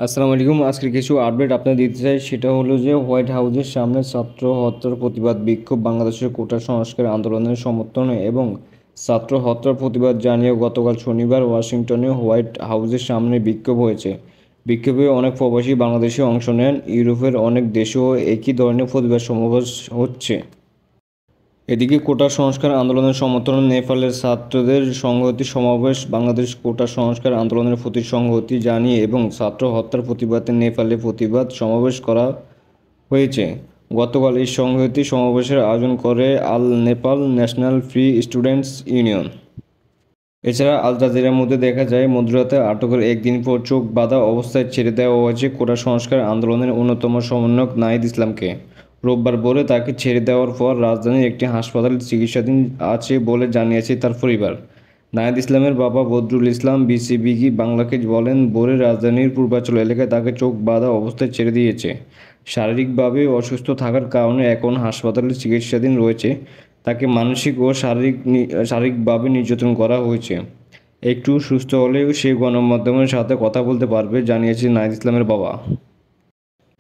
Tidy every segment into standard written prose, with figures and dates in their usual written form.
আসসালামু আলাইকুম। আজকে কিছু আপডেট আপনাদের দিতে চাই। সেটা হলো যে হোয়াইট হাউসের সামনে ছাত্র হত্যার প্রতিবাদ বিক্ষোভ, বাংলাদেশের কোটা সংস্কার আন্দোলনের সমর্থনে এবং ছাত্র হত্যার প্রতিবাদ জানিয়ে গতকাল শনিবার ওয়াশিংটনে হোয়াইট হাউসের সামনে বিক্ষোভ হয়েছে। বিক্ষোভে অনেক প্রবাসী বাংলাদেশি অংশ নেন। ইউরোপের অনেক দেশেও একই ধরনের প্রতিবাদ সমাবেশ হচ্ছে। এদিকে কোটা সংস্কার আন্দোলনের সমর্থনে নেপালের ছাত্রদের সংহতি সমাবেশ বাংলাদেশ কোটা সংস্কার আন্দোলনের প্রতি সংহতি জানিয়ে এবং ছাত্র হত্যার প্রতিবাদে নেপালে প্রতিবাদ সমাবেশ করা হয়েছে। গতকাল এই সংহতি সমাবেশের আয়োজন করে all Nepal national free students union. এছাড়া আল জাজিরার মধ্যে দেখা যায় মধ্যরাতে আটকের একদিন পর চোখ বাঁধা অবস্থায় ছেড়ে দেওয়া হয়েছে কোটা সংস্কার আন্দোলনের অন্যতম সমন্বয়ক নাহিদ ইসলামকে। রোববার ভোরে তাকে ছেড়ে দেওয়ার পর রাজধানীর একটি হাসপাতালে চিকিৎসাধীন আছে বলে জানিয়েছে তার পরিবার। নাহিদ ইসলামের বাবা বদরুল ইসলাম বিসিবি বাংলাকে বলেন, ভোরে রাজধানীর পূর্বাঞ্চল এলাকায় তাকে চোখ বাঁধা অবস্থায় ছেড়ে দিয়েছে। শারীরিকভাবে অসুস্থ থাকার কারণে এখন হাসপাতালে চিকিৎসাধীন রয়েছে। তাকে মানসিক ও শারীরিকভাবে নির্যাতন করা হয়েছে। একটু সুস্থ হলেও সে গণমাধ্যমের সাথে কথা বলতে পারবে, জানিয়েছে নাহিদ ইসলামের বাবা।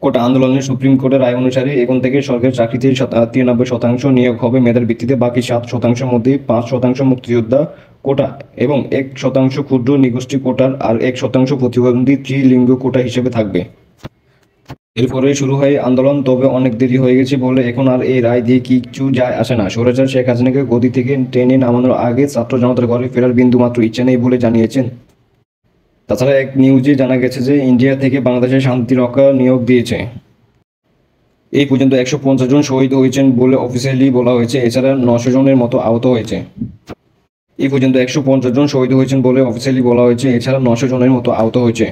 কোটা আন্দোলনের সুপ্রিম কোর্টের রায় অনুসারে এখন থেকে সরকারি চাকরিতে 93% নিয়োগ হবে মেধার ভিত্তিতে। বাকি 7%-এর মধ্যে 5% মুক্তিযোদ্ধা কোটা এবং 1% ক্ষুদ্র নিগোষ্ঠী কোটার আর 1% প্রতিবন্ধী ত্রিলিঙ্গ কোটা হিসেবে থাকবে। এরপরে শুরু হয় আন্দোলন। তবে অনেক দেরি হয়ে গেছে বলে এখন আর এই রায় দিয়ে কিছু যায় আসে না। স্বৈরাচার শেখ হাসিনাকে গদি থেকে টেনে নামানোর আগে ছাত্র জনতার ঘরে ফেরার বিন্দুমাত্র ইচ্ছা নেই বলে জানিয়েছেন। তাছাড়া এক নিউজে জানা গেছে যে ইন্ডিয়া থেকে বাংলাদেশে শান্তিরক্ষা নিয়োগ দিয়েছে। এই পর্যন্ত 150 জন শহীদ হয়েছেন বলে অফিসিয়ালি বলা হয়েছে। এছাড়া 900 জনের মতো আহত হয়েছে। এই পর্যন্ত 150 জন শহীদ হয়েছেন বলে অফিসিয়ালি বলা হয়েছে। এছাড়া 900 জনের মতো আহত হয়েছে।